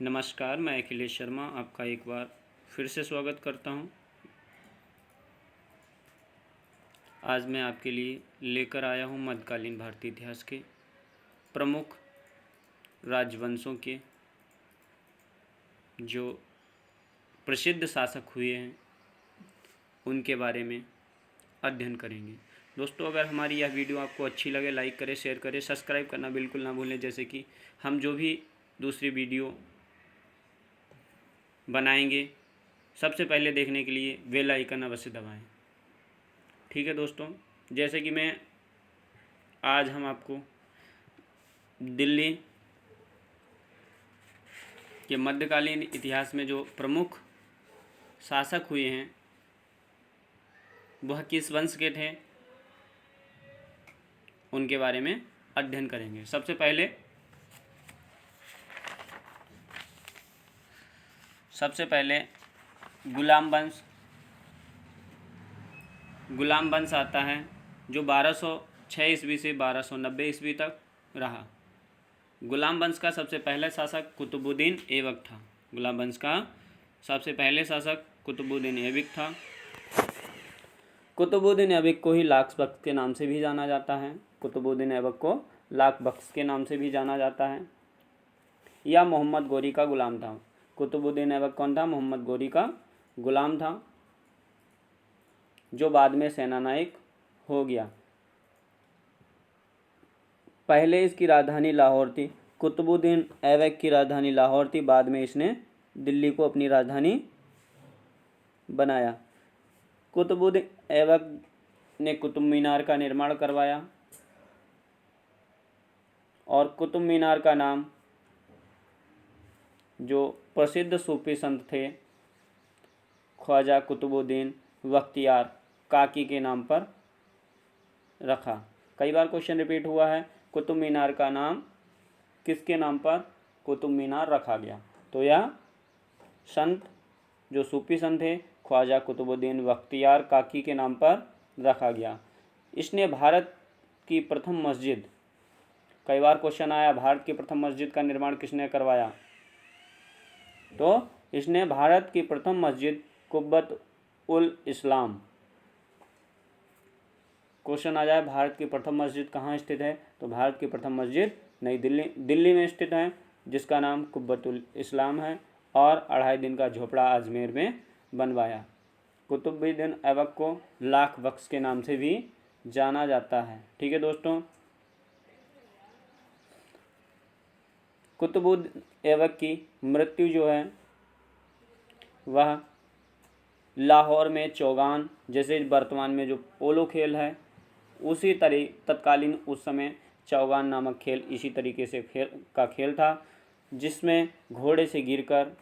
नमस्कार, मैं अखिलेश शर्मा आपका एक बार फिर से स्वागत करता हूं। आज मैं आपके लिए लेकर आया हूं मध्यकालीन भारतीय इतिहास के प्रमुख राजवंशों के जो प्रसिद्ध शासक हुए हैं उनके बारे में अध्ययन करेंगे। दोस्तों, अगर हमारी यह वीडियो आपको अच्छी लगे लाइक करें, शेयर करें, सब्सक्राइब करना बिल्कुल ना भूलें। जैसे कि हम जो भी दूसरी वीडियो बनाएंगे सबसे पहले देखने के लिए बेल आइकन अवश्य दबाएं। ठीक है दोस्तों, जैसे कि आज हम आपको दिल्ली के मध्यकालीन इतिहास में जो प्रमुख शासक हुए हैं वह किस वंश के थे उनके बारे में अध्ययन करेंगे। सबसे पहले गुलाम वंश आता है जो 1206 ईस्वी से 1290 ईस्वी तक रहा। गुलाम वंश का सबसे पहला शासक कुतुबुद्दीन ऐबक था। गुलाम वंश का सबसे पहले शासक कुतुबुद्दीन ऐबक था। कुतुबुद्दीन ऐबक को ही लाख बख्श के नाम से भी जाना जाता है। कुतुबुद्दीन ऐबक को लाख बख्श के नाम से भी जाना जाता है। यह मोहम्मद गोरी का गुलाम था। कुतुबुद्दीन ऐबक कौन था? मोहम्मद गोरी का गुलाम था, जो बाद में सेनानायक हो गया। पहले इसकी राजधानी लाहौर थी। कुतुबुद्दीन ऐबक की राजधानी लाहौर थी, बाद में इसने दिल्ली को अपनी राजधानी बनाया। कुतुबुद्दीन ऐबक ने कुतुब मीनार का निर्माण करवाया और कुतुब मीनार का नाम जो प्रसिद्ध सूफी संत थे ख्वाजा कुतुबुद्दीन बख्तियार काकी के नाम पर रखा। कई बार क्वेश्चन रिपीट हुआ है, कुतुब मीनार का नाम किसके नाम पर कुतुब मीनार रखा गया? तो यह संत जो सूफी संत थे ख्वाजा कुतुबुद्दीन बख्तियार काकी के नाम पर रखा गया। इसने भारत की प्रथम मस्जिद, कई बार क्वेश्चन आया भारत की प्रथम मस्जिद का निर्माण किसने करवाया? तो इसने भारत की प्रथम मस्जिद कुब्बत उल इस्लाम, क्वेश्चन आ जाए भारत की प्रथम मस्जिद कहाँ स्थित है? तो भारत की प्रथम मस्जिद नई दिल्ली में स्थित है, जिसका नाम कुब्बत उल इस्लाम है, और 2.5 दिन का झोपड़ा अजमेर में बनवाया। कुतुबुद्दीन ऐबक को लाख बख्श के नाम से भी जाना जाता है। ठीक है दोस्तों, कुतुबुद्दीन ऐबक की मृत्यु जो है वह लाहौर में चौगान, जैसे वर्तमान में जो पोलो खेल है उसी तत्कालीन उस समय चौगान नामक खेल इसी तरीके से खेल था, जिसमें घोड़े से गिरकर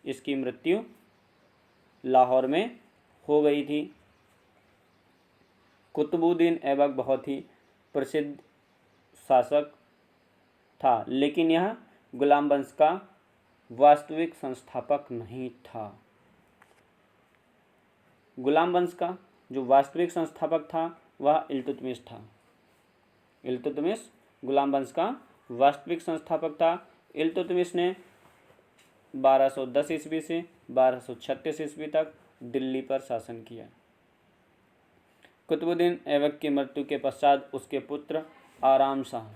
इसकी मृत्यु लाहौर में हो गई थी। कुतुबुद्दीन ऐबक बहुत ही प्रसिद्ध शासक था, लेकिन यह गुलाम वंश का वास्तविक संस्थापक नहीं था। गुलाम वंश का जो वास्तविक संस्थापक था वह इल्तुतमिश था। इल्तुतमिश गुलाम वंश का वास्तविक संस्थापक था। इल्तुतमिश ने 1210 ईस्वी से 1236 ईस्वी तक दिल्ली पर शासन किया। कुतुबुद्दीन ऐबक की मृत्यु के पश्चात उसके पुत्र आराम शाह,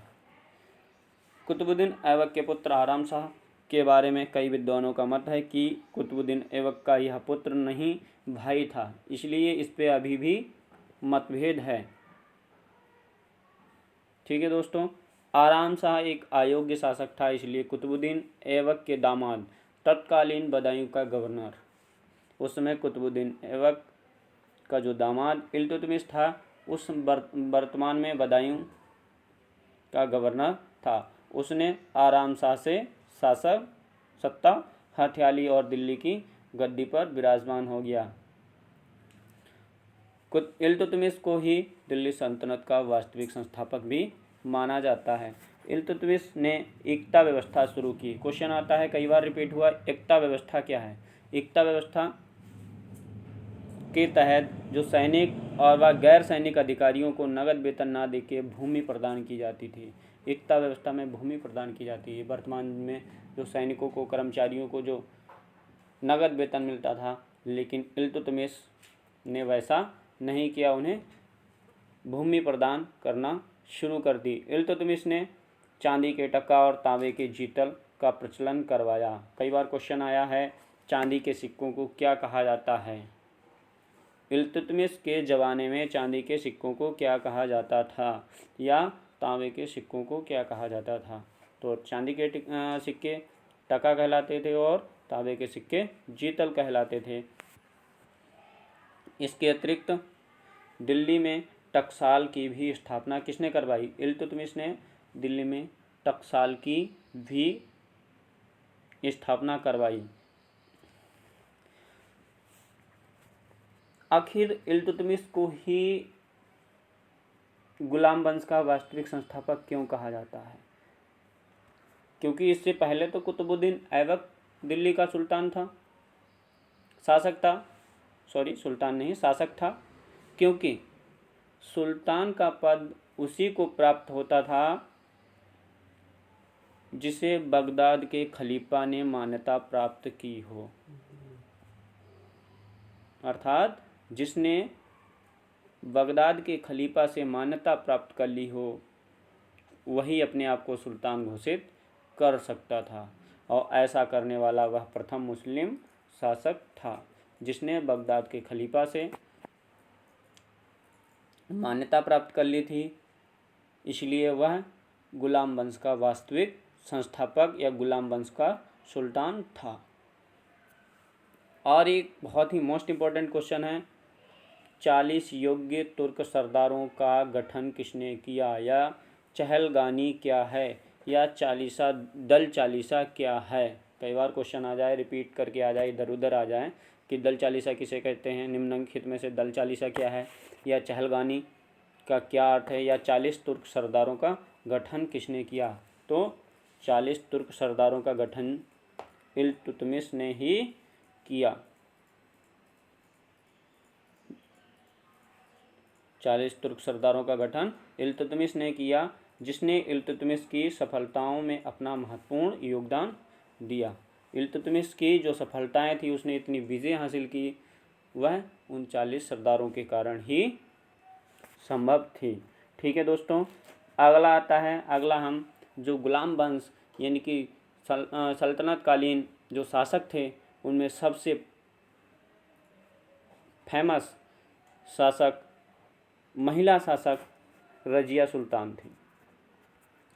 कुतुबुद्दीन ऐबक के पुत्र आराम शाह के बारे में कई विद्वानों का मत है कि कुतुबुद्दीन ऐबक का यह पुत्र नहीं भाई था, इसलिए इस पे अभी भी मतभेद है। ठीक है दोस्तों, आराम शाह एक अयोग्य शासक था, इसलिए कुतुबुद्दीन ऐबक के दामाद तत्कालीन बदायूं का गवर्नर, उस समय कुतुबुद्दीन ऐबक का जो दामाद इल्तुतमिश था उस वर्तमान में बदायूं का गवर्नर था, उसने आराम शाह से शासक सत्ता हथिया और दिल्ली की गद्दी पर विराजमान हो गया। इल्तुतमिश को ही दिल्ली सल्तनत का वास्तविक संस्थापक भी माना जाता है। इल्तुतमिश ने एकता व्यवस्था शुरू की। क्वेश्चन आता है, कई बार रिपीट हुआ, एकता व्यवस्था क्या है? एकता व्यवस्था के तहत जो सैनिक और व गैर सैनिक अधिकारियों को नगद वेतन ना देके भूमि प्रदान की जाती थी। एकता व्यवस्था में भूमि प्रदान की जाती है। वर्तमान में जो सैनिकों को, कर्मचारियों को जो नगद वेतन मिलता था, लेकिन इल्तुतमिश ने वैसा नहीं किया, उन्हें भूमि प्रदान करना शुरू कर दी। इल्तुतमिश ने चांदी के टका और तांबे के जीतल का प्रचलन करवाया। कई बार क्वेश्चन आया है, चांदी के सिक्कों को क्या कहा जाता है? इल्तुतमिश के ज़माने में चांदी के सिक्कों को क्या कहा जाता था, या तांबे के सिक्कों को क्या कहा जाता था? तो चांदी के सिक्के टका कहलाते थे और तांबे के सिक्के जीतल कहलाते थे। इसके अतिरिक्त दिल्ली में टकसाल की भी स्थापना किसने करवाई? इल्तुतमिश ने दिल्ली में टकसाल की भी स्थापना करवाई। आखिर इल्तुतमिश को ही गुलाम वंश का वास्तविक संस्थापक क्यों कहा जाता है? क्योंकि इससे पहले तो कुतुबुद्दीन ऐबक दिल्ली का सुल्तान था, शासक था। क्योंकि सुल्तान का पद उसी को प्राप्त होता था जिसे बगदाद के खलीफा ने मान्यता प्राप्त की हो, अर्थात जिसने बगदाद के खलीफा से मान्यता प्राप्त कर ली हो, वही अपने आप को सुल्तान घोषित कर सकता था। और ऐसा करने वाला वह प्रथम मुस्लिम शासक था जिसने बगदाद के खलीफा से मान्यता प्राप्त कर ली थी। इसलिए वह गुलाम वंश का वास्तविक संस्थापक या गुलाम वंश का सुल्तान था। और एक बहुत ही मोस्ट इम्पोर्टेंट क्वेश्चन है, 40 योग्य तुर्क सरदारों का गठन किसने किया? या चहलगानी क्या है? या चालीसा दल चालीसा क्या है? कई बार क्वेश्चन आ जाए, रिपीट करके आ जाए, इधर उधर आ जाए कि दल चालीसा किसे कहते हैं, निम्नलिखित में से दल चालीसा क्या है, या चहलगानी का क्या अर्थ है, या 40 तुर्क सरदारों का गठन किसने किया? तो 40 तुर्क सरदारों का गठन इल्तुतमिश ने ही किया। 40 तुर्क सरदारों का गठन इल्तुतमिश ने किया, जिसने इल्तुतमिश की सफलताओं में अपना महत्वपूर्ण योगदान दिया। इल्तुतमिश की जो सफलताएं थी, उसने इतनी विजय हासिल की, वह उन 40 सरदारों के कारण ही संभव थी। ठीक है दोस्तों, अगला आता है, अगला हम जो गुलाम वंश यानी कि सल्तनत कालीन जो शासक थे, उनमें सबसे फेमस शासक, महिला शासक रजिया सुल्तान थी।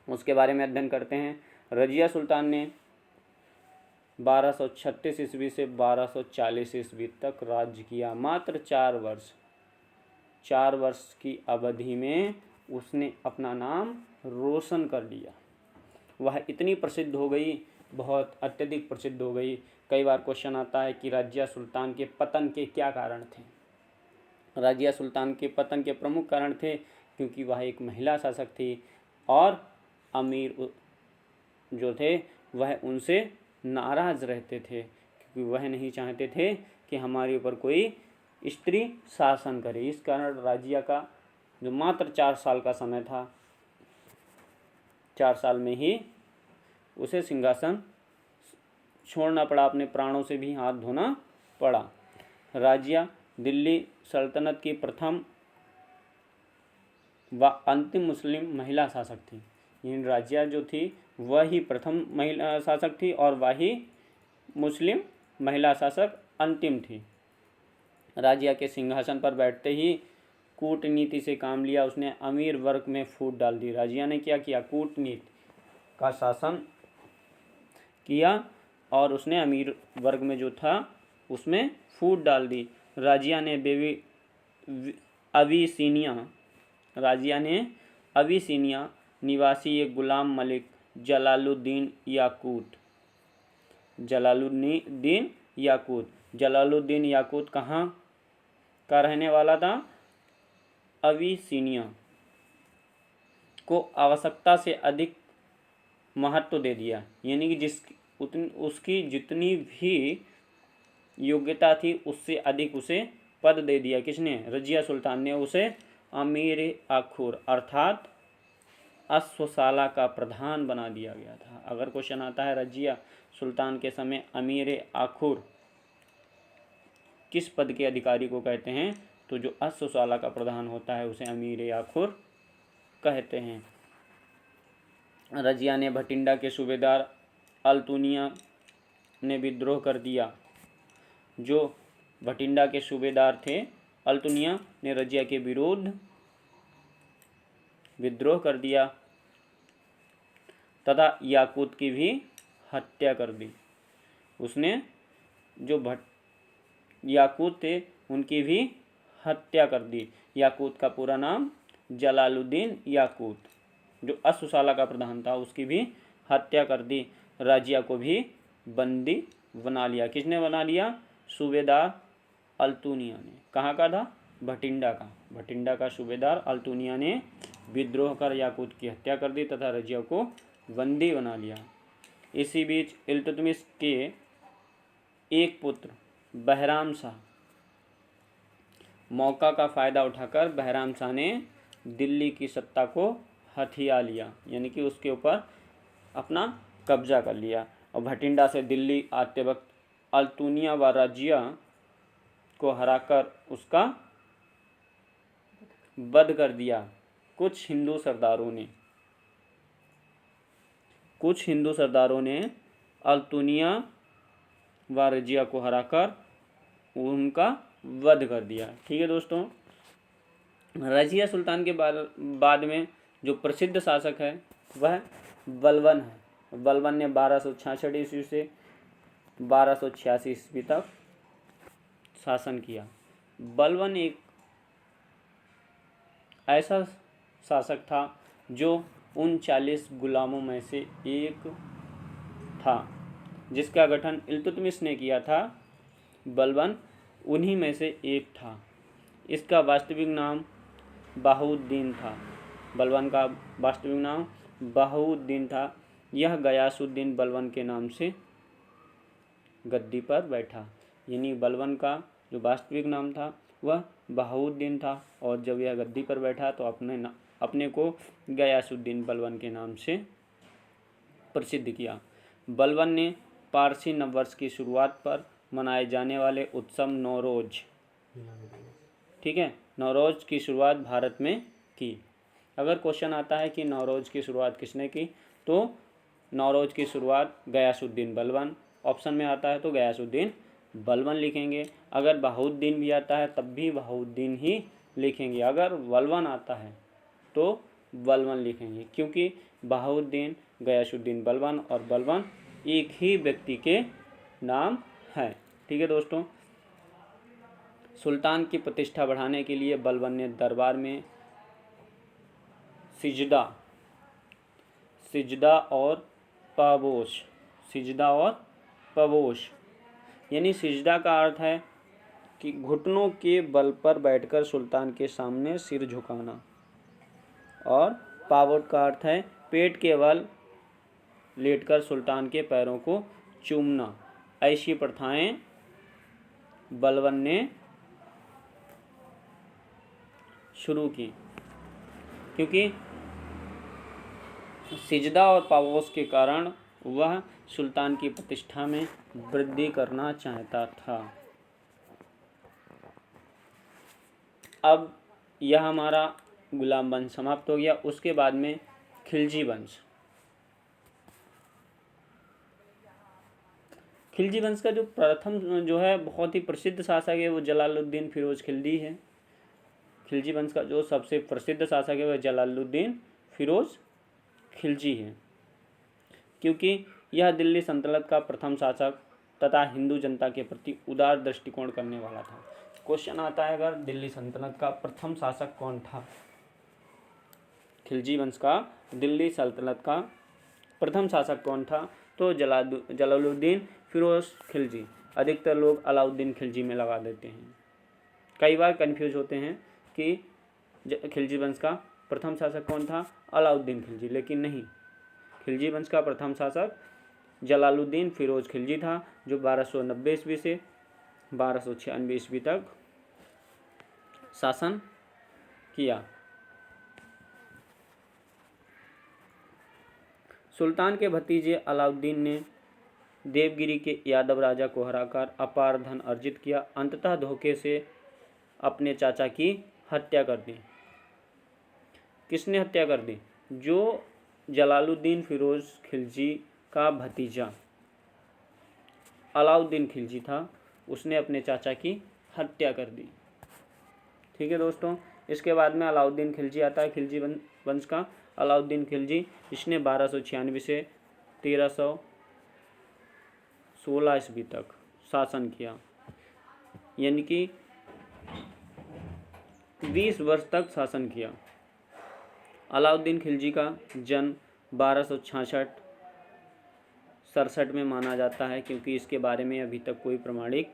उसके बारे में अध्ययन करते हैं। रजिया सुल्तान ने 1236 ईस्वी से 1240 ईस्वी तक राज्य किया। मात्र 4 वर्ष की अवधि में उसने अपना नाम रोशन कर लिया। वह इतनी प्रसिद्ध हो गई, बहुत अत्यधिक प्रसिद्ध हो गई। कई बार क्वेश्चन आता है कि रजिया सुल्तान के पतन के क्या कारण थे? रजिया सुल्तान के पतन के प्रमुख कारण थे क्योंकि वह एक महिला शासक थी और अमीर जो थे वह उनसे नाराज़ रहते थे, क्योंकि वह नहीं चाहते थे कि हमारे ऊपर कोई स्त्री शासन करे। इस कारण रजिया का जो मात्र 4 साल का समय था, 4 साल में ही उसे सिंहासन छोड़ना पड़ा, अपने प्राणों से भी हाथ धोना पड़ा। रजिया दिल्ली सल्तनत की प्रथम व अंतिम मुस्लिम महिला शासक थी। इन रजिया जो थी वह ही प्रथम महिला शासक थी और वही मुस्लिम महिला शासक अंतिम थी। रजिया के सिंहासन पर बैठते ही कूटनीति से काम लिया। उसने अमीर वर्ग में फूट डाल दी। रजिया ने क्या किया? कूटनीति का शासन किया और उसने अमीर वर्ग में जो था उसमें फूट डाल दी। रजिया ने अबिसिनिया निवासी एक गुलाम मलिक जलालुद्दीन याकूत कहाँ का रहने वाला था? अबिसिनिया को आवश्यकता से अधिक महत्व दे दिया, यानी कि उसकी जितनी भी योग्यता थी उससे अधिक उसे पद दे दिया। किसने? रजिया सुल्तान ने उसे अमीर आखुर अर्थात अश्वशाला का प्रधान बना दिया गया था। अगर क्वेश्चन आता है रजिया सुल्तान के समय अमीर आखुर किस पद के अधिकारी को कहते हैं, तो जो अश्वशाला का प्रधान होता है उसे अमीर आखुर कहते हैं। रजिया ने भटिंडा के सूबेदार अल्तुनिया ने विद्रोह कर दिया। जो भटिंडा के सूबेदार थे अल्तुनिया ने रजिया के विरुद्ध विद्रोह कर दिया तथा याकूत की भी हत्या कर दी। उसने जो याकूत थे उनकी भी हत्या कर दी। याकूत का पूरा नाम जलालुद्दीन याकूत, जो अश्वशाला का प्रधान था, उसकी भी हत्या कर दी। रजिया को भी बंदी बना लिया। किसने बना लिया? सूबेदार अल्तुनिया ने। कहाँ का था? भटिंडा का। भटिंडा का सूबेदार अल्तुनिया ने विद्रोह कर याकूत की हत्या कर दी तथा रजिया को बंदी बना लिया। इसी बीच इल्तुतमिश के एक पुत्र बहराम शाह, मौका का फ़ायदा उठाकर बहराम शाह ने दिल्ली की सत्ता को हथिया लिया, यानी कि उसके ऊपर अपना कब्जा कर लिया। और भटिंडा से दिल्ली आते वक्त अल्तुनिया व रजिया को हराकर उसका वध कर दिया। कुछ हिंदू सरदारों ने अल्तुनिया व रजिया को हराकर उनका वध कर दिया। ठीक है दोस्तों, रजिया सुल्तान के बाद में जो प्रसिद्ध शासक है वह बलबन है। बलबन ने 1266 ईस्वी से 1286 ईस्वी तक शासन किया। बलबन एक ऐसा शासक था जो उन 40 गुलामों में से एक था जिसका गठन इल्तुतमिश ने किया था। बलबन उन्हीं में से एक था। इसका वास्तविक नाम बहाउद्दीन था। बलबन का वास्तविक नाम बहाउद्दीन था। यह गयासुद्दीन बलबन के नाम से गद्दी पर बैठा। यानी बलबन का जो वास्तविक नाम था वह बहाउद्दीन था, और जब यह गद्दी पर बैठा तो अपने को गयासुद्दीन बलबन के नाम से प्रसिद्ध किया। बलबन ने पारसी नववर्ष की शुरुआत पर मनाए जाने वाले उत्सव नौरोज, ठीक है, नौरोज की शुरुआत भारत में की। अगर क्वेश्चन आता है कि नौरोज की शुरुआत किसने की, तो नौरोज की शुरुआत गयासुद्दीन बलबन ऑप्शन में आता है तो गयासुद्दीन बलबन लिखेंगे। अगर बहाउद्दीन भी आता है तब भी बहाउद्दीन ही लिखेंगे। अगर बलबन आता है तो बलबन लिखेंगे, क्योंकि बहाउद्दीन, गयासुद्दीन बलबन और बलबन एक ही व्यक्ति के नाम है। ठीक है दोस्तों, सुल्तान की प्रतिष्ठा बढ़ाने के लिए बलबन ने दरबार में सिजदा और पबोश, यानी सिजदा का अर्थ है कि घुटनों के बल पर बैठकर सुल्तान के सामने सिर झुकाना, और पावोट का अर्थ है पेट के बल लेटकर सुल्तान के पैरों को चूमना। ऐसी प्रथाएं बलबन ने शुरू की, क्योंकि सिजदा और पावोस के कारण वह सुल्तान की प्रतिष्ठा में वृद्धि करना चाहता था। अब यह हमारा गुलाम वंश समाप्त हो गया। उसके बाद में खिलजी वंश। खिलजी वंश का जो प्रथम जो है बहुत ही प्रसिद्ध शासक है वो जलालुद्दीन फिरोज खिलजी है। खिलजी वंश का जो सबसे प्रसिद्ध शासक है वह जलालुद्दीन फिरोज खिलजी है, क्योंकि यह दिल्ली सल्तनत का प्रथम शासक तथा हिंदू जनता के प्रति उदार दृष्टिकोण करने वाला था। क्वेश्चन आता है अगर दिल्ली सल्तनत का प्रथम शासक कौन था? खिलजी वंश का दिल्ली सल्तनत का प्रथम शासक कौन था? तो जलालुद्दीन फिरोज खिलजी। अधिकतर लोग अलाउद्दीन खिलजी में लगा देते हैं, कई बार कंफ्यूज होते हैं कि खिलजी वंश का प्रथम शासक कौन था? अलाउद्दीन खिलजी, लेकिन नहीं, खिलजी वंश का प्रथम शासक जलालुद्दीन फिरोज खिलजी था, जो 1290 ईस्वी से 1296 ईस्वी तक शासन किया। सुल्तान के भतीजे अलाउद्दीन ने देवगिरी के यादव राजा को हराकर अपार धन अर्जित किया। अंततः धोखे से अपने चाचा की हत्या कर दी। किसने हत्या कर दी? जो जलालुद्दीन फिरोज खिलजी का भतीजा अलाउद्दीन खिलजी था, उसने अपने चाचा की हत्या कर दी। ठीक है दोस्तों, इसके बाद में अलाउद्दीन खिलजी आता है, खिलजी वंश का अलाउद्दीन खिलजी। इसने 1296 से 1316 ईस्वी तक शासन किया, यानी कि 20 वर्ष तक शासन किया। अलाउद्दीन खिलजी का जन्म 1266-67 में माना जाता है, क्योंकि इसके बारे में अभी तक कोई प्रमाणिक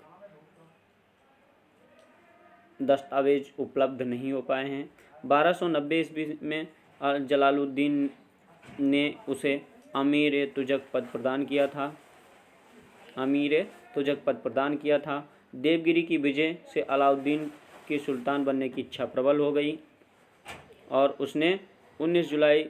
दस्तावेज उपलब्ध नहीं हो पाए हैं। 1290 ईस्वी में जलालुद्दीन ने उसे अमीर तुजक पद प्रदान किया था। देवगिरी की विजय से अलाउद्दीन के सुल्तान बनने की इच्छा प्रबल हो गई और उसने 19 जुलाई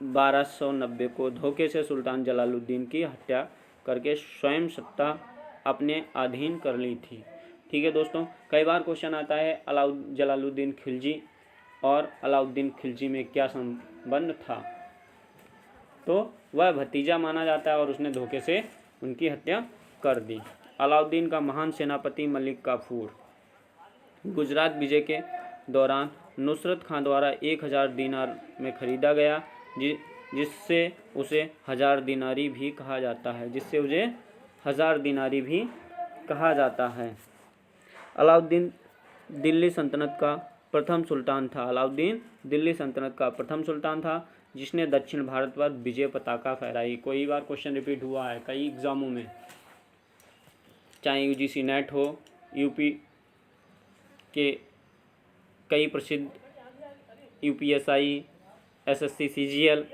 1290 को धोखे से सुल्तान जलालुद्दीन की हत्या करके स्वयं सत्ता अपने अधीन कर ली थी। ठीक है दोस्तों, कई बार क्वेश्चन आता है जलालुद्दीन खिलजी और अलाउद्दीन खिलजी में क्या संबंध था, तो वह भतीजा माना जाता है और उसने धोखे से उनकी हत्या कर दी। अलाउद्दीन का महान सेनापति मलिक काफूर गुजरात विजय के दौरान नुसरत खां द्वारा 1000 दीनार में खरीदा गया, जिससे उसे 1000 दीनारी भी कहा जाता है। अलाउद्दीन दिल्ली सल्तनत का प्रथम सुल्तान था जिसने दक्षिण भारत पर विजय पताका फहराई। कई बार क्वेश्चन रिपीट हुआ है कई एग्जामों में, चाहे यूजीसी नेट हो, यूपी के कई प्रसिद्ध यूपीएसआई, एसएससी, सीजीएल,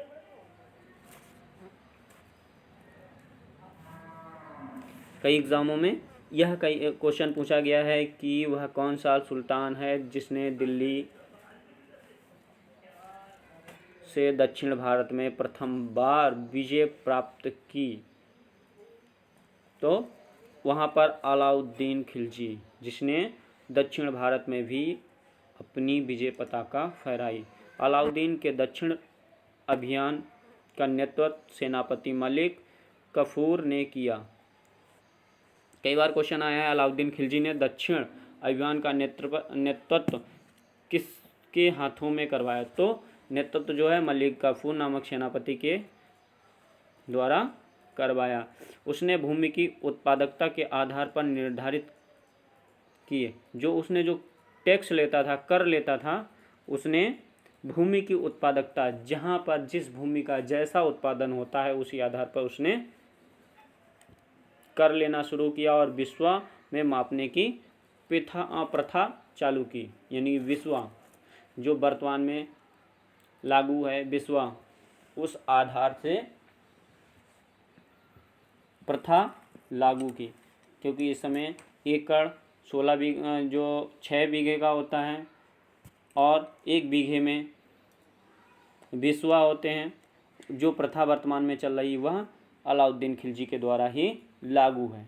कई एग्जामों में यह कई क्वेश्चन पूछा गया है कि वह कौन सा सुल्तान है जिसने दिल्ली से दक्षिण भारत में प्रथम बार विजय प्राप्त की, तो वहाँ पर अलाउद्दीन खिलजी, जिसने दक्षिण भारत में भी अपनी विजय पताका फहराई। अलाउद्दीन के दक्षिण अभियान का नेतृत्व सेनापति मलिक काफूर ने किया। कई बार क्वेश्चन आया है अलाउद्दीन खिलजी ने दक्षिण अभियान का नेतृत्व किसके हाथों में करवाया, तो नेतृत्व जो है मलिक काफूर नामक सेनापति के द्वारा करवाया। उसने भूमि की उत्पादकता के आधार पर निर्धारित किए, जो टैक्स लेता था, कर लेता था, उसने भूमि की उत्पादकता, जहाँ पर जिस भूमि का जैसा उत्पादन होता है उसी आधार पर उसने कर लेना शुरू किया और विस्वा में मापने की प्रथा चालू की। यानी विस्वा जो वर्तमान में लागू है, विस्वा, उस आधार से प्रथा लागू की, क्योंकि इस समय एकड़ 6 बीघे का होता है और 1 बीघे में विस्वा होते हैं। जो प्रथा वर्तमान में चल रही वह अलाउद्दीन खिलजी के द्वारा ही लागू है।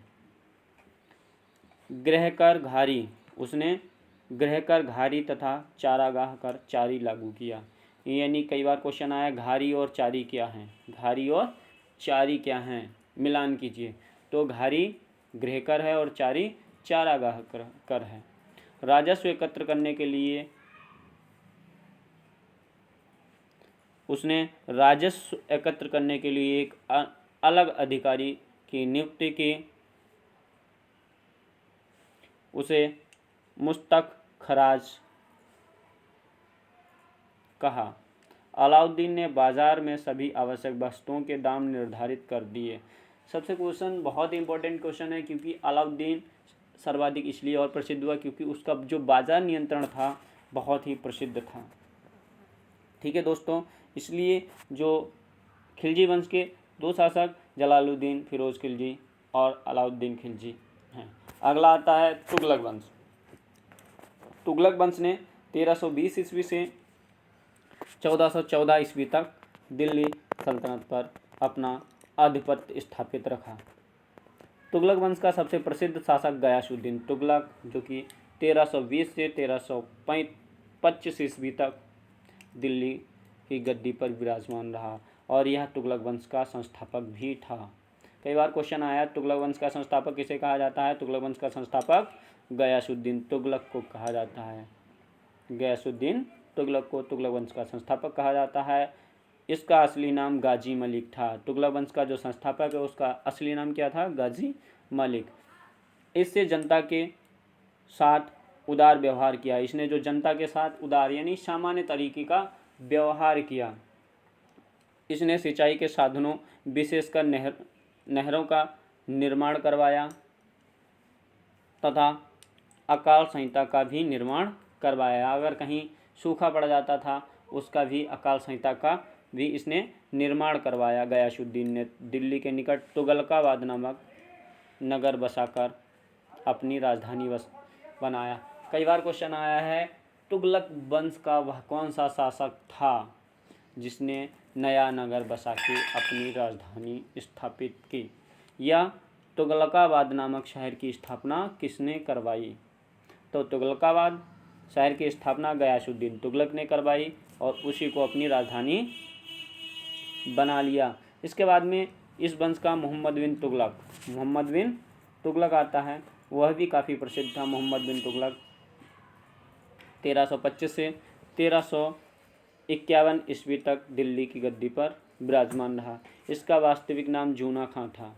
गृहकर घारी, उसने गृहकर घारी तथा चारागाह कर चारी लागू किया। यानी कई बार क्वेश्चन आया घारी और चारी क्या हैं, घारी और चारी क्या हैं, मिलान कीजिए। तो घारी गृहकर है और चारी चारागाह कर है। राजस्व एकत्र करने के लिए उसने एक अलग अधिकारी की नियुक्ति की, उसे मुस्तक खराज कहा। अलाउद्दीन ने बाजार में सभी आवश्यक वस्तुओं के दाम निर्धारित कर दिए। सबसे क्वेश्चन बहुत ही इंपॉर्टेंट क्वेश्चन है, क्योंकि अलाउद्दीन सर्वाधिक इसलिए और प्रसिद्ध हुआ क्योंकि उसका जो बाजार नियंत्रण था बहुत ही प्रसिद्ध था। ठीक है दोस्तों, इसलिए जो खिलजी वंश के 2 शासक जलालुद्दीन फिरोज खिलजी और अलाउद्दीन खिलजी हैं। अगला आता है तुगलक वंश। तुगलक वंश ने 1320 ईस्वी से 1414 ईस्वी तक दिल्ली सल्तनत पर अपना आधिपत्य स्थापित रखा। तुगलक वंश का सबसे प्रसिद्ध शासक गयासुद्दीन तुगलक, जो कि 1320 से 1325 ईस्वी तक दिल्ली की गद्दी पर विराजमान रहा और यह तुगलक वंश का संस्थापक भी था। कई बार क्वेश्चन आया, तुगलक वंश का संस्थापक किसे कहा जाता है? तुगलक वंश का संस्थापक गयासुद्दीन तुगलक को कहा जाता है। गयासुद्दीन तुगलक को तुगलक वंश का संस्थापक कहा जाता है। इसका असली नाम गाजी मलिक था। तुगलक वंश का जो संस्थापक है उसका असली नाम क्या था? गाजी मलिक। इससे जनता के साथ उदार व्यवहार किया। इसने जो जनता के साथ उदार यानी सामान्य तरीके का व्यवहार किया। इसने सिंचाई के साधनों विशेषकर नहरों का निर्माण करवाया तथा अकाल संहिता का भी निर्माण करवाया। अगर कहीं सूखा पड़ जाता था उसका भी अकाल संहिता का भी इसने निर्माण करवाया। गयासुद्दीन ने दिल्ली के निकट तुगलकाबाद नामक नगर बसाकर अपनी राजधानी बनाया। कई बार क्वेश्चन आया है, तुगलक वंश का वह कौन सा शासक था जिसने नया नगर बसा के अपनी राजधानी स्थापित की, या तुगलकाबाद नामक शहर की स्थापना किसने करवाई? तो तुगलकाबाद शहर की स्थापना गयासुद्दीन तुगलक ने करवाई और उसी को अपनी राजधानी बना लिया। इसके बाद में इस वंश का मोहम्मद बिन तुगलक आता है। वह भी काफ़ी प्रसिद्ध था। मोहम्मद बिन तुगलक 1325 से 1351 ईस्वी तक दिल्ली की गद्दी पर विराजमान रहा। इसका वास्तविक नाम जूना खां था।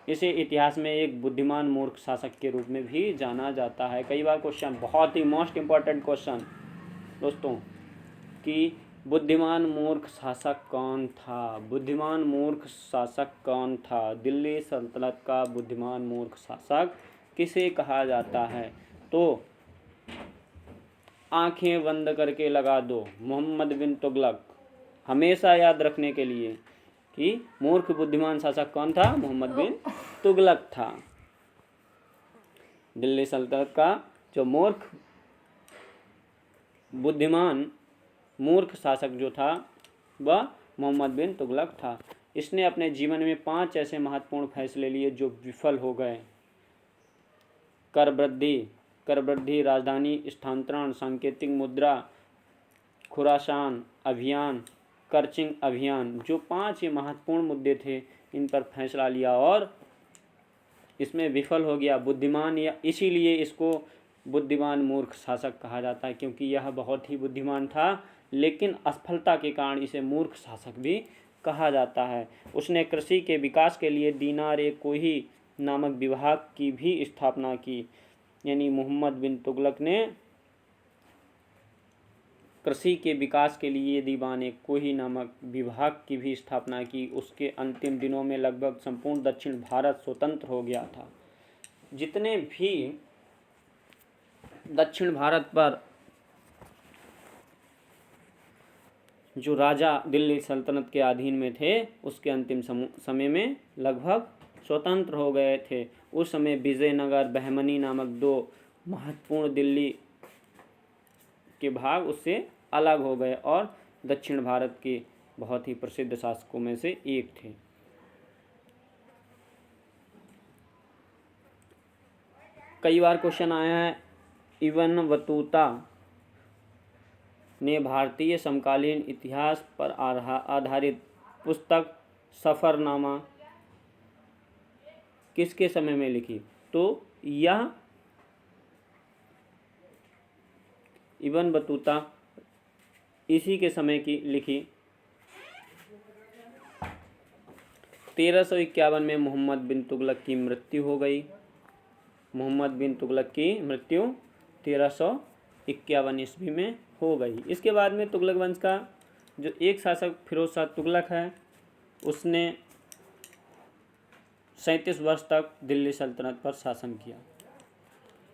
इसे इतिहास में एक बुद्धिमान मूर्ख शासक के रूप में भी जाना जाता है। कई बार क्वेश्चन, बहुत ही मोस्ट इम्पॉर्टेंट क्वेश्चन दोस्तों, कि बुद्धिमान मूर्ख शासक कौन था? बुद्धिमान मूर्ख शासक कौन था? दिल्ली सल्तनत का बुद्धिमान मूर्ख शासक किसे कहा जाता है? तो आंखें बंद करके लगा दो, मोहम्मद बिन तुगलक। हमेशा याद रखने के लिए कि मूर्ख बुद्धिमान शासक कौन था? मोहम्मद बिन तुगलक था। दिल्ली सल्तनत का जो बुद्धिमान मूर्ख शासक जो था वह मोहम्मद बिन तुगलक था। इसने अपने जीवन में 5 ऐसे महत्वपूर्ण फैसले लिए जो विफल हो गए। कर वृद्धि, राजधानी स्थानांतरण, सांकेतिक मुद्रा, खुरासान अभियान, कर्चिंग अभियान, जो 5 ये महत्वपूर्ण मुद्दे थे, इन पर फैसला लिया और इसमें विफल हो गया। बुद्धिमान, या इसीलिए इसको बुद्धिमान मूर्ख शासक कहा जाता है, क्योंकि यह बहुत ही बुद्धिमान था, लेकिन असफलता के कारण इसे मूर्ख शासक भी कहा जाता है। उसने कृषि के विकास के लिए दीनार-ए-कोही नामक विभाग की भी स्थापना की। यानी मोहम्मद बिन तुगलक ने कृषि के विकास के लिए दीवान-ए-कोही नामक विभाग की भी स्थापना की। उसके अंतिम दिनों में लगभग संपूर्ण दक्षिण भारत स्वतंत्र हो गया था। जितने भी दक्षिण भारत पर जो राजा दिल्ली सल्तनत के अधीन में थे, उसके अंतिम समय में लगभग स्वतंत्र हो गए थे। उस समय विजयनगर, बहमनी नामक 2 महत्वपूर्ण दिल्ली के भाग उससे अलग हो गए और दक्षिण भारत के बहुत ही प्रसिद्ध शासकों में से एक थे। कई बार क्वेश्चन आया है, इब्न बतूता ने भारतीय समकालीन इतिहास पर आधारित पुस्तक सफ़रनामा किसके समय में लिखी? तो यह इब्न बतूता इसी के समय की लिखी। 1351 में मोहम्मद बिन तुगलक की मृत्यु हो गई। मोहम्मद बिन तुगलक की मृत्यु 1351 ईस्वी में हो गई। इसके बाद में तुगलक वंश का जो एक शासक फिरोज शाह तुगलक है, उसने 37 वर्ष तक दिल्ली सल्तनत पर शासन किया।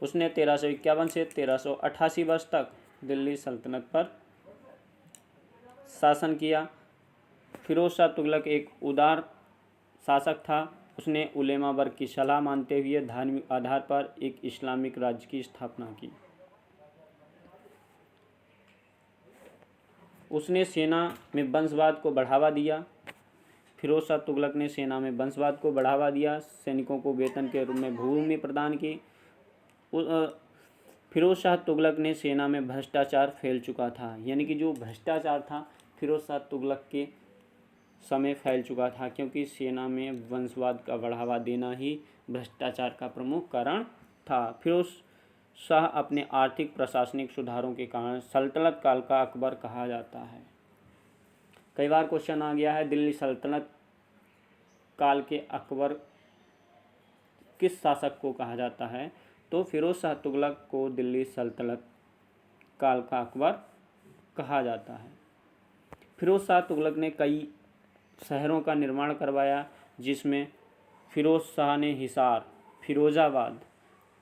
उसने 1351 से 1388 वर्ष तक दिल्ली सल्तनत पर शासन किया। फिरोज शाह तुगलक एक उदार शासक था। उसने उलेमा वर्ग की सलाह मानते हुए धार्मिक आधार पर एक इस्लामिक राज्य की स्थापना की। उसने सेना में वंशवाद को बढ़ावा दिया। फिरोज शाह तुगलक ने सेना में वंशवाद को बढ़ावा दिया, सैनिकों को वेतन के रूप में भूमि प्रदान की। फिरोज शाह तुगलक ने सेना में भ्रष्टाचार फैल चुका था, यानी कि जो भ्रष्टाचार था फिरोज शाह तुगलक के समय फैल चुका था, क्योंकि सेना में वंशवाद का बढ़ावा देना ही भ्रष्टाचार का प्रमुख कारण था। फिरोज शाह अपने आर्थिक प्रशासनिक सुधारों के कारण सल्तनत काल का अकबर कहा जाता है। कई बार क्वेश्चन आ गया है, दिल्ली सल्तनत काल के अकबर किस शासक को कहा जाता है, तो फिरोज शाह तुगलक को दिल्ली सल्तनत काल का अकबर कहा जाता है। फिरोज शाह तुगलक ने कई शहरों का निर्माण करवाया, जिसमें फिरोज शाह ने हिसार, फिरोजाबाद,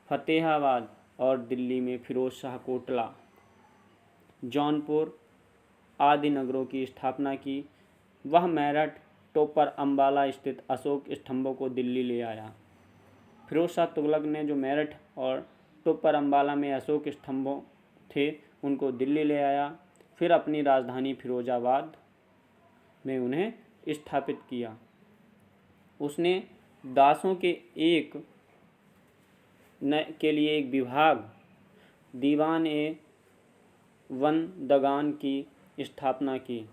फतेहाबाद और दिल्ली में फिरोज शाह कोटला, जौनपुर आदि नगरों की स्थापना की। वह मेरठ, टोपर, अंबाला स्थित अशोक स्तंभों को दिल्ली ले आया। फिरोज शाह तुगलक ने जो मेरठ और टोपर अंबाला में अशोक स्तंभों थे उनको दिल्ली ले आया, फिर अपनी राजधानी फिरोजाबाद में उन्हें स्थापित किया। उसने दासों के लिए एक विभाग, दीवान ए वंदगान की स्थापना की।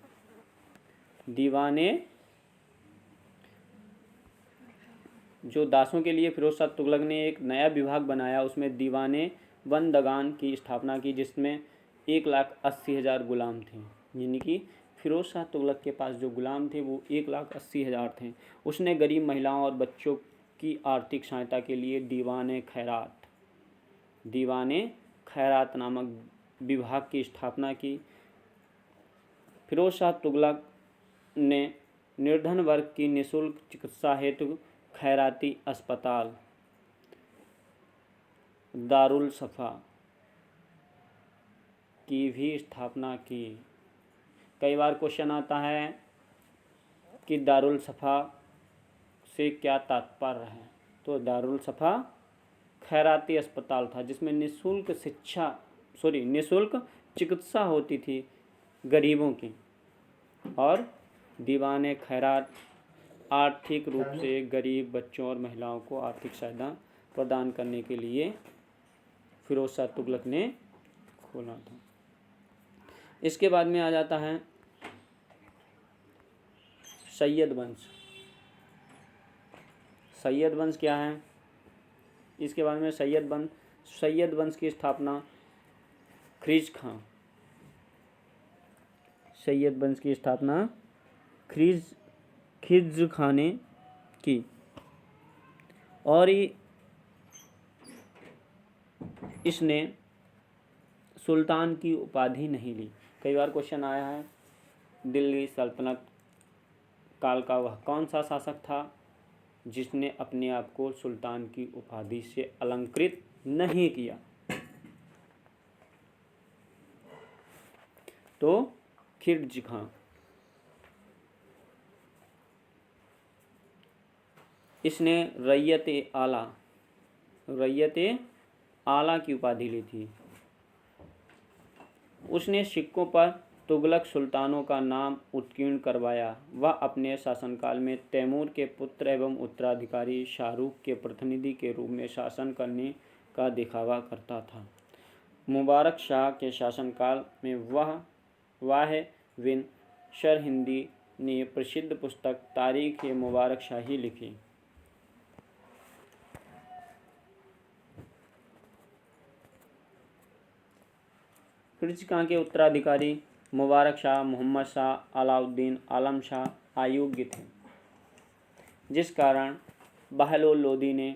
जो दासों के लिए फिरोज शाह तुगलक ने एक नया विभाग बनाया, उसमें दीवाने वंदगान की स्थापना की, जिसमें 1,80,000 गुलाम थे। यानी कि फिरोज शाह तुगलक के पास जो गुलाम थे वो 1,80,000 थे। उसने गरीब महिलाओं और बच्चों की आर्थिक सहायता के लिए दीवाने खैरात नामक विभाग की स्थापना की। फिरोज शाह तुगलक ने निर्धन वर्ग की निःशुल्क चिकित्सा हेतु खैराती अस्पताल, दारुल सफ़ा की भी स्थापना की। कई बार क्वेश्चन आता है कि दारुल सफ़ा से क्या तात्पर्य है, तो दारुल सफ़ा खैराती अस्पताल था जिसमें निःशुल्क चिकित्सा होती थी गरीबों की, और दीवाने खैरात आर्थिक रूप से गरीब बच्चों और महिलाओं को आर्थिक सहायता प्रदान करने के लिए फिरोज शाह तुगलक ने खोला था। इसके बाद में आ जाता है सैयद वंश। सैयद वंश क्या है? इसके बाद में सैयद वंश की स्थापना खिज़्र खां, सैयद वंश की स्थापना खिज़्र खां ने की, और इसने सुल्तान की उपाधि नहीं ली। कई बार क्वेश्चन आया है, दिल्ली सल्तनत काल का वह कौन सा शासक था जिसने अपने आप को सुल्तान की उपाधि से अलंकृत नहीं किया, तो खिज़्र खां। इसने रैयत आला की उपाधि ली थी। उसने सिक्कों पर तुगलक सुल्तानों का नाम उत्कीर्ण करवाया। वह अपने शासनकाल में तैमूर के पुत्र एवं उत्तराधिकारी शाहरुख के प्रतिनिधि के रूप में शासन करने का दिखावा करता था। मुबारक शाह के शासनकाल में वाह बिन सरहिंदी ने प्रसिद्ध पुस्तक तारीख ए मुबारक शाही लिखी। खिज़्र खां के उत्तराधिकारी मुबारक शाह, मोहम्मद शाह, अलाउद्दीन, आलम शाह अयोग्य थे, जिस कारण बहलोल लोदी ने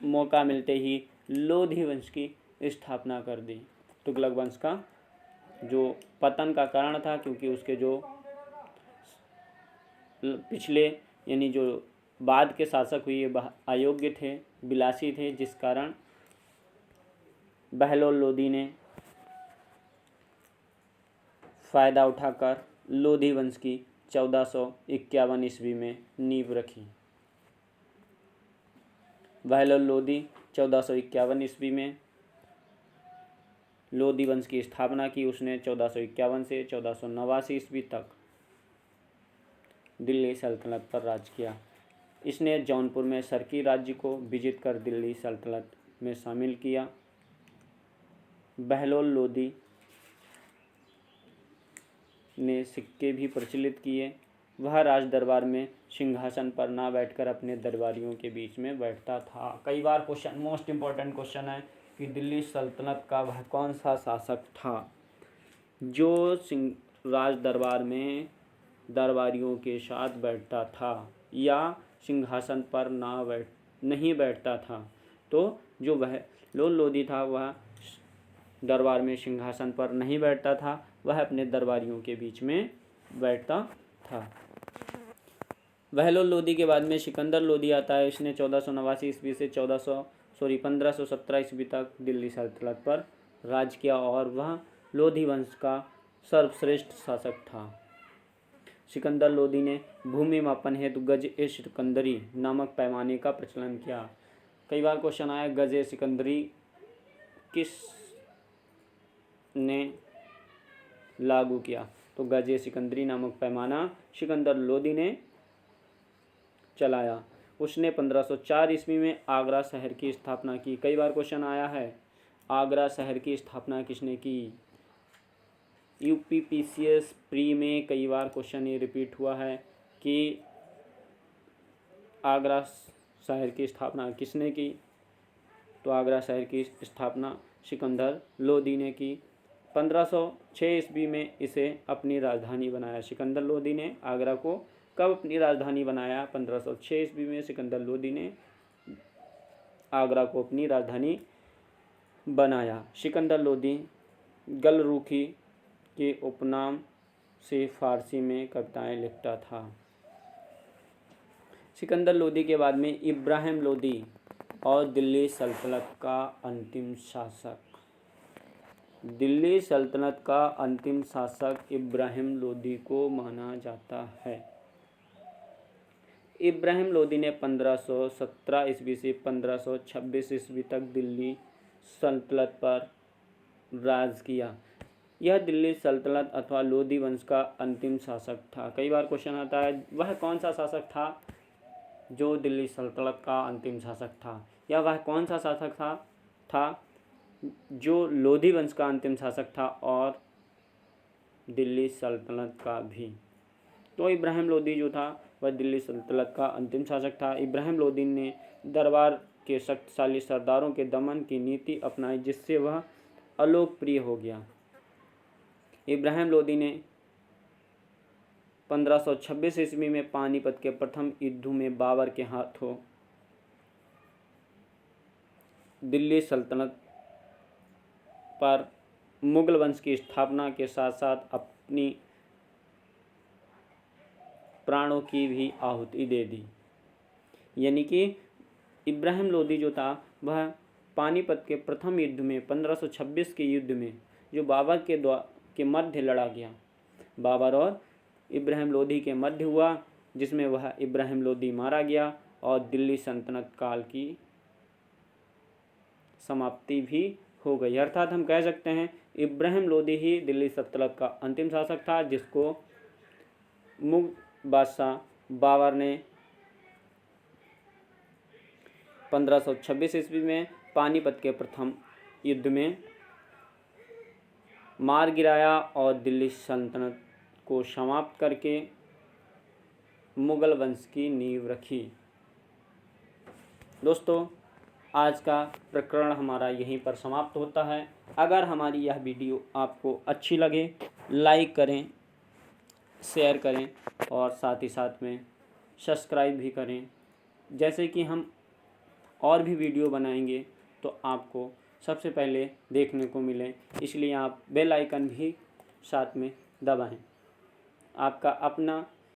मौका मिलते ही लोधी वंश की स्थापना कर दी। तुगलक वंश का जो पतन का कारण था, क्योंकि उसके जो पिछले यानी जो बाद के शासक हुए अयोग्य थे, विलासी थे, जिस कारण बहलोल लोदी ने फ़ायदा उठाकर लोधी वंश की 1451 ईस्वी में नींव रखी। बहलोल लोदी 1451 ईस्वी में लोधी वंश की स्थापना की उसने 1451 से 1489 ईस्वी तक। दिल्ली सल्तनत पर राज किया। इसने जौनपुर में सरकी राज्य को विजित कर दिल्ली सल्तनत में शामिल किया। बहलोल लोदी ने सिक्के भी प्रचलित किए। वह राज दरबार में सिंहासन पर ना बैठकर अपने दरबारियों के बीच में बैठता था। कई बार क्वेश्चन, मोस्ट इम्पोर्टेंट क्वेश्चन है कि दिल्ली सल्तनत का वह कौन सा शासक था जो राज दरबार में दरबारियों के साथ बैठता था या सिंहासन पर नहीं बैठता था। तो जो बहलोल लोदी था वह दरबार में सिंहासन पर नहीं बैठता था, वह अपने दरबारियों के बीच में बैठता था। बहलोल लोदी के बाद में सिकंदर लोदी आता है। इसने 1489 ईस्वी से 1517 ईस्वी तक दिल्ली सल्तनत पर राज किया और वह लोधी वंश का सर्वश्रेष्ठ शासक था। सिकंदर लोदी ने भूमि मापन हेतु गज-ए-सिकंदरी नामक पैमाने का प्रचलन किया। कई बार क्वेश्चन आया गज-ए-सिकंदरी किस ने लागू किया, तो गज-ए-सिकंदरी नामक पैमाना सिकंदर लोदी ने चलाया। उसने 1504 ईस्वी में आगरा शहर की स्थापना की। कई बार क्वेश्चन आया है आगरा शहर की स्थापना किसने की। यूपीपीसीएस प्री में कई बार क्वेश्चन ये रिपीट हुआ है कि आगरा शहर की स्थापना किसने की, तो आगरा शहर की स्थापना सिकंदर लोदी ने की। 1506 ईस्वी में इसे अपनी राजधानी बनाया। सिकंदर लोदी ने आगरा को कब अपनी राजधानी बनाया? 1506 ईस्वी में सिकंदर लोदी ने आगरा को अपनी राजधानी बनाया। सिकंदर लोदी गलरुखी के उपनाम से फारसी में कविताएं लिखता था। सिकंदर लोदी के बाद में इब्राहिम लोदी और दिल्ली सल्तनत का अंतिम शासक। दिल्ली सल्तनत का अंतिम शासक इब्राहिम लोदी को माना जाता है। इब्राहिम लोदी ने 1517 ईस्वी से 1526 ईस्वी तक दिल्ली सल्तनत पर राज किया। यह दिल्ली सल्तनत अथवा लोदी वंश का अंतिम शासक था। कई बार क्वेश्चन आता है वह कौन सा शासक था जो दिल्ली सल्तनत का अंतिम शासक था, या वह कौन सा शासक था जो लोधी वंश का अंतिम शासक था और दिल्ली सल्तनत का भी। तो इब्राहिम लोदी जो था वह दिल्ली सल्तनत का अंतिम शासक था। इब्राहिम लोदी ने दरबार के शक्तिशाली सरदारों के दमन की नीति अपनाई जिससे वह अलोकप्रिय हो गया। इब्राहिम लोदी ने 1526 ईस्वी में पानीपत के प्रथम युद्ध में बाबर के हाथों दिल्ली सल्तनत पर मुगल वंश की स्थापना के साथ साथ अपनी प्राणों की भी आहुति दे दी। यानी कि इब्राहिम लोदी जो था वह पानीपत के प्रथम युद्ध में 1526 के युद्ध में जो बाबर के मध्य लड़ा गया, बाबर और इब्राहिम लोदी के मध्य हुआ, जिसमें वह इब्राहिम लोदी मारा गया और दिल्ली सल्तनत काल की समाप्ति भी हो गई। अर्थात हम कह सकते हैं इब्राहिम लोदी ही दिल्ली सल्तनत का अंतिम शासक था जिसको मुगल बादशाह बाबर ने 1526 ईस्वी में पानीपत के प्रथम युद्ध में मार गिराया और दिल्ली सल्तनत को समाप्त करके मुगल वंश की नींव रखी। दोस्तों, आज का प्रकरण हमारा यहीं पर समाप्त होता है। अगर हमारी यह वीडियो आपको अच्छी लगे लाइक करें, शेयर करें और साथ ही साथ में सब्सक्राइब भी करें। जैसे कि हम और भी वीडियो बनाएंगे तो आपको सबसे पहले देखने को मिले, इसलिए आप बेल आइकन भी साथ में दबाएं। आपका अपना